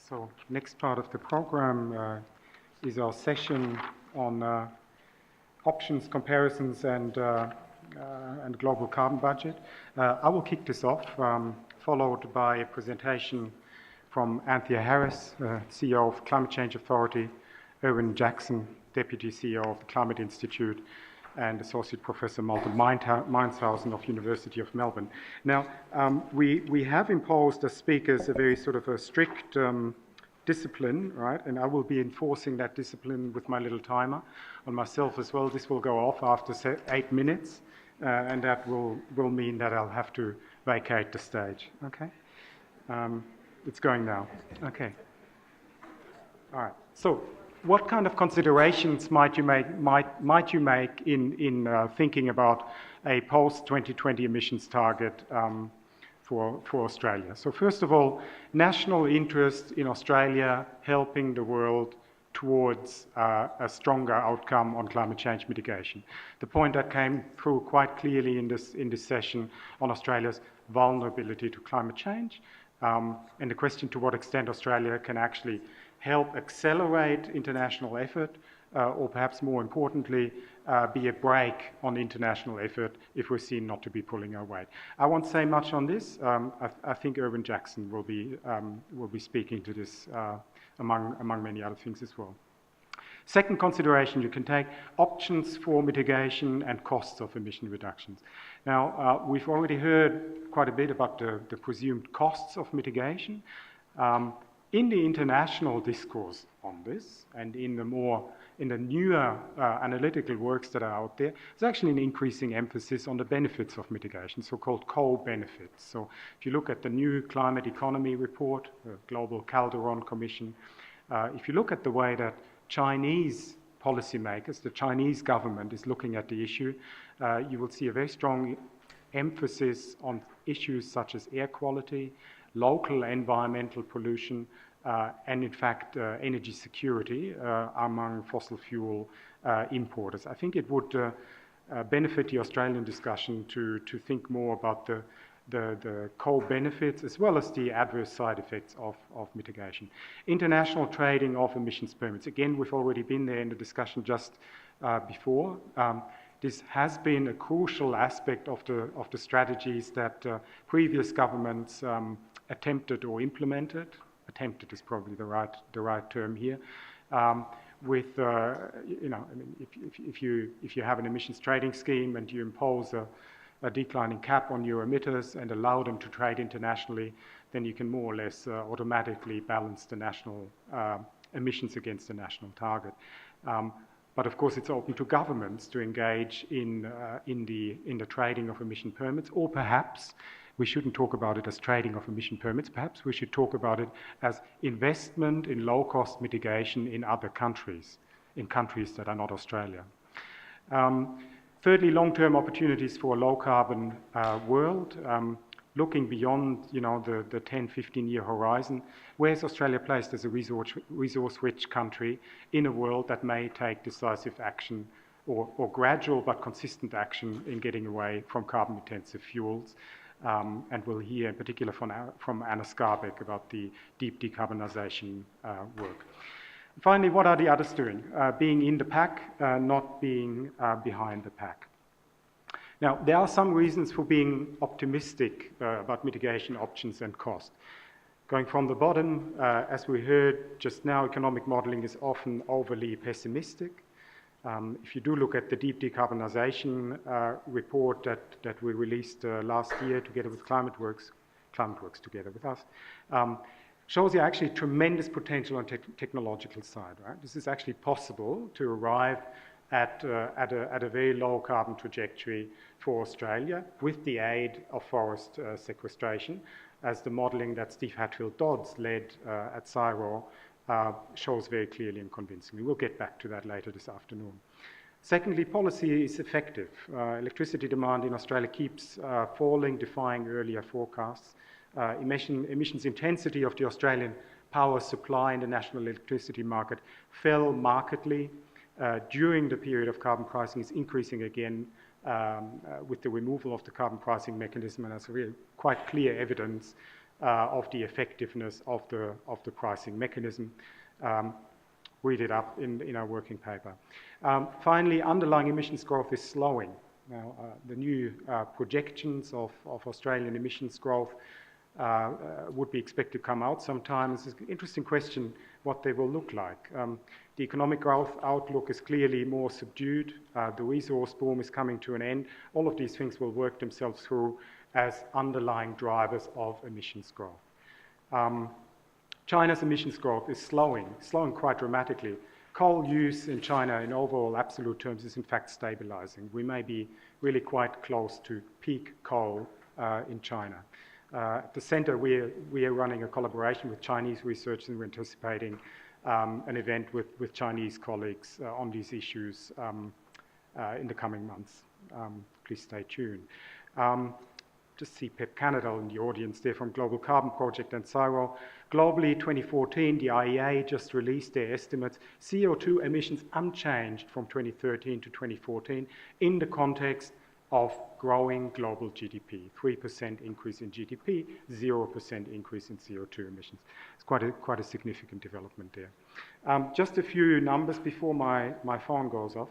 So next part of the program is our session on options, comparisons, and global carbon budget. I will kick this off, followed by a presentation from Anthea Harris, CEO of Climate Change Authority, Erwin Jackson, Deputy CEO of the Climate Institute, and Associate Professor Malte Meinshausen of University of Melbourne. Now, we have imposed as speakers a very sort of a strict discipline, right? And I will be enforcing that discipline with my little timer on myself as well. This will go off after 8 minutes, and that will mean that I'll have to vacate the stage, okay? It's going now, okay. All right, so what kind of considerations might you make in thinking about a post-2020 emissions target for Australia? So first of all, national interest in Australia helping the world towards a stronger outcome on climate change mitigation. The point that came through quite clearly in this session on Australia's vulnerability to climate change, and the question to what extent Australia can actually help accelerate international effort, or perhaps more importantly, be a brake on international effort if we're seen not to be pulling our weight. I won't say much on this. I think Erwin Jackson will be speaking to this among many other things as well. Second consideration you can take, options for mitigation and costs of emission reductions. Now, we've already heard quite a bit about the presumed costs of mitigation. In the international discourse on this, and in the newer analytical works that are out there, there's actually an increasing emphasis on the benefits of mitigation, so-called co-benefits. So if you look at the new climate economy report, the Global Calderon Commission, if you look at the way that Chinese policymakers, the Chinese government is looking at the issue, you will see a very strong emphasis on issues such as air quality, local environmental pollution, and in fact energy security among fossil fuel importers. I think it would benefit the Australian discussion to think more about the co-benefits as well as the adverse side effects of mitigation. International trading of emissions permits. Again, we've already been there in the discussion just before. This has been a crucial aspect of the strategies that previous governments attempted or implemented. Attempted is probably the right term here. With you know, I mean, if you have an emissions trading scheme and you impose a declining cap on your emitters and allow them to trade internationally, then you can more or less automatically balance the national emissions against the national target. But of course, it's open to governments to engage in the trading of emission permits, or perhaps we shouldn't talk about it as trading of emission permits. Perhaps we should talk about it as investment in low-cost mitigation in other countries, in countries that are not Australia. Thirdly, long-term opportunities for a low-carbon world. Looking beyond, you know, the 10, 15-year horizon, where's Australia placed as a resource-rich country in a world that may take decisive action or gradual but consistent action in getting away from carbon-intensive fuels? And we'll hear in particular from Anna Skarbek about the deep decarbonisation work. Finally, what are the others doing? Being in the pack, not being behind the pack. Now, there are some reasons for being optimistic about mitigation options and cost. Going from the bottom, as we heard just now, economic modelling is often overly pessimistic. If you do look at the deep decarbonisation report that we released last year together with ClimateWorks together with us, shows you actually tremendous potential on technological side, right? This is actually possible to arrive at a very low carbon trajectory for Australia with the aid of forest sequestration, as the modelling that Steve Hatfield-Dodds led at CSIRO shows very clearly and convincingly. We'll get back to that later this afternoon. Secondly, policy is effective. Electricity demand in Australia keeps falling, defying earlier forecasts. Emissions intensity of the Australian power supply in the national electricity market fell markedly during the period of carbon pricing. Is increasing again with the removal of the carbon pricing mechanism, and that's really quite clear evidence of the effectiveness of the pricing mechanism. Read it up in our working paper. Finally, underlying emissions growth is slowing. Now, the new projections of Australian emissions growth would be expected to come out sometime. It's an interesting question what they will look like. The economic growth outlook is clearly more subdued. The resource boom is coming to an end. All of these things will work themselves through as underlying drivers of emissions growth. China's emissions growth is slowing quite dramatically. Coal use in China in overall absolute terms is in fact stabilizing. We may be really quite close to peak coal in China. At the center, we are running a collaboration with Chinese researchers, and we're anticipating an event with Chinese colleagues on these issues in the coming months. Please stay tuned. Just see Pep Canada in the audience there from Global Carbon Project and CSIRO. Globally, 2014, the IEA just released their estimates. CO2 emissions unchanged from 2013 to 2014 in the context of growing global GDP. 3% increase in GDP, 0% increase in CO2 emissions. It's quite a significant development there. Just a few numbers before my phone goes off.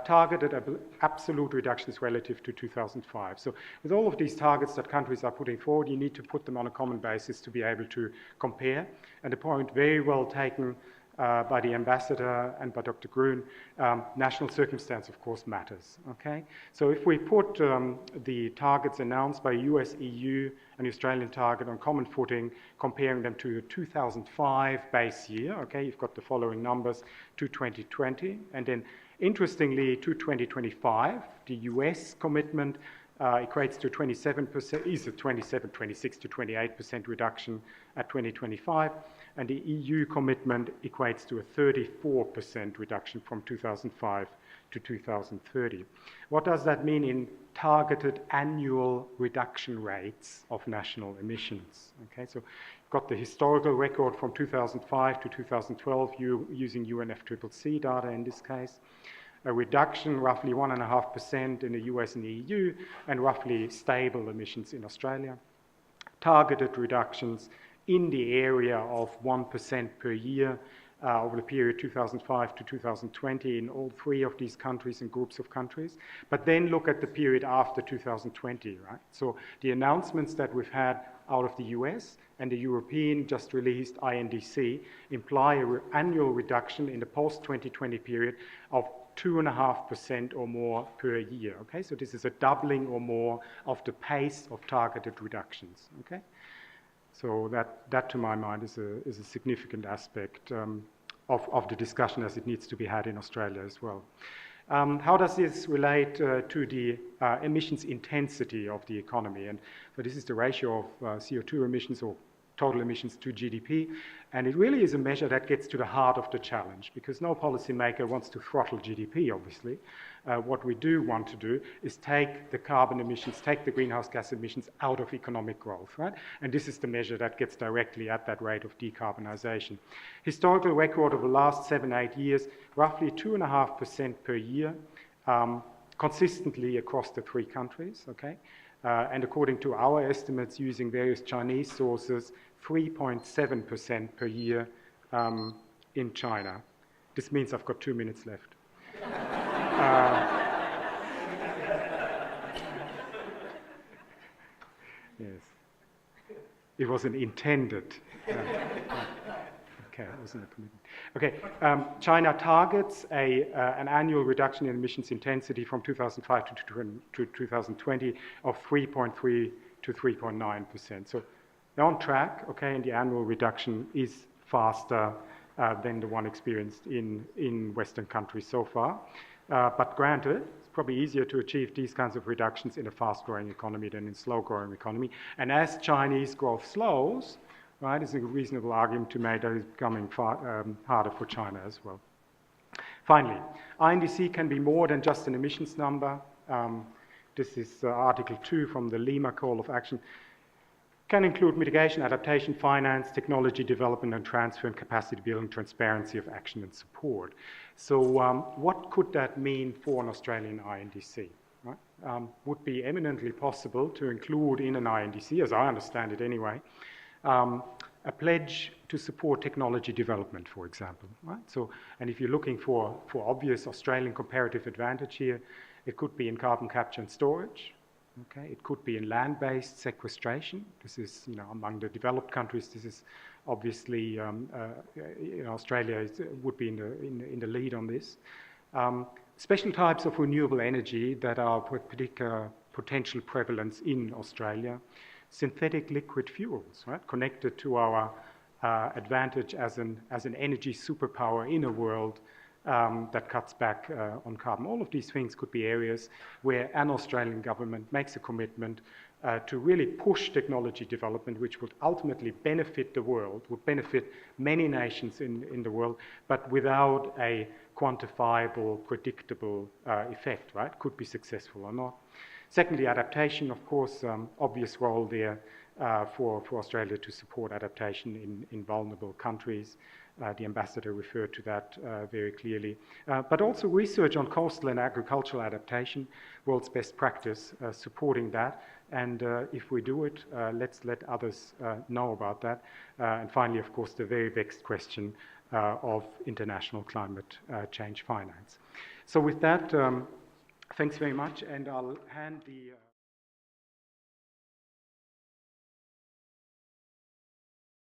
Targeted absolute reductions relative to 2005. So with all of these targets that countries are putting forward, you need to put them on a common basis to be able to compare. And the point very well taken by the ambassador and by Dr. Gruen, national circumstance, of course, matters. Okay, so if we put the targets announced by US, EU, and the Australian target on common footing, comparing them to the 2005 base year, okay, you've got the following numbers to 2020, and then interestingly, to 2025, the US commitment equates to 27%, is a 26 to 28% reduction at 2025, and the EU commitment equates to a 34% reduction from 2005 to 2030. What does that mean in targeted annual reduction rates of national emissions? Okay, so you've got the historical record from 2005 to 2012 using UNFCCC data in this case. A reduction roughly 1.5% in the US and the EU, and roughly stable emissions in Australia. Targeted reductions in the area of 1% per year over the period 2005 to 2020 in all three of these countries and groups of countries. But then look at the period after 2020, right? So the announcements that we've had out of the US and the European just released iNDC imply an annual reduction in the post-2020 period of 2.5% or more per year, okay? So this is a doubling or more of the pace of targeted reductions, okay? So that to my mind is a significant aspect of the discussion as it needs to be had in Australia as well. How does this relate to the emissions intensity of the economy? And so this is the ratio of CO2 emissions or total emissions to GDP, and it really is a measure that gets to the heart of the challenge, because no policymaker wants to throttle GDP, obviously. What we do want to do is take the carbon emissions, take the greenhouse gas emissions out of economic growth, right? And this is the measure that gets directly at that rate of decarbonisation. Historical record of the last 7-8 years, roughly 2.5% per year, consistently across the three countries, okay? And according to our estimates using various Chinese sources, 3.7% per year in China. This means I've got 2 minutes left. Yes, it wasn't intended. Okay, it wasn't a commitment. Okay, China targets an annual reduction in emissions intensity from 2005 to 2020 of 3.3 to 3.9%. So they're on track, okay, and the annual reduction is faster than the one experienced in Western countries so far. But granted, it's probably easier to achieve these kinds of reductions in a fast-growing economy than in a slow-growing economy. And as Chinese growth slows, right, it's a reasonable argument to make that it's becoming harder for China as well. Finally, iNDC can be more than just an emissions number. This is Article 2 from the Lima Call of Action. Can include mitigation, adaptation, finance, technology development and transfer, and capacity building, transparency of action and support. So what could that mean for an Australian iNDC? Right? would be eminently possible to include in an iNDC, as I understand it anyway, a pledge to support technology development, for example. Right? So, and if you're looking for obvious Australian comparative advantage here, it could be in carbon capture and storage. Okay, it could be in land-based sequestration. This is, among the developed countries, this is obviously, Australia would be in the lead on this. Special types of renewable energy that are with particular potential prevalence in Australia. Synthetic liquid fuels, right, connected to our advantage as an energy superpower in a world that cuts back on carbon. All of these things could be areas where an Australian government makes a commitment to really push technology development, which would ultimately benefit the world, would benefit many nations in the world, but without a quantifiable, predictable effect, right? Could be successful or not. Secondly, adaptation, of course, obvious role there for Australia to support adaptation in vulnerable countries. The ambassador referred to that very clearly. But also research on coastal and agricultural adaptation, world's best practice, supporting that. And if we do it, let's let others know about that. And finally, of course, the very vexed question of international climate change finance. So with that, thanks very much, and I'll hand the...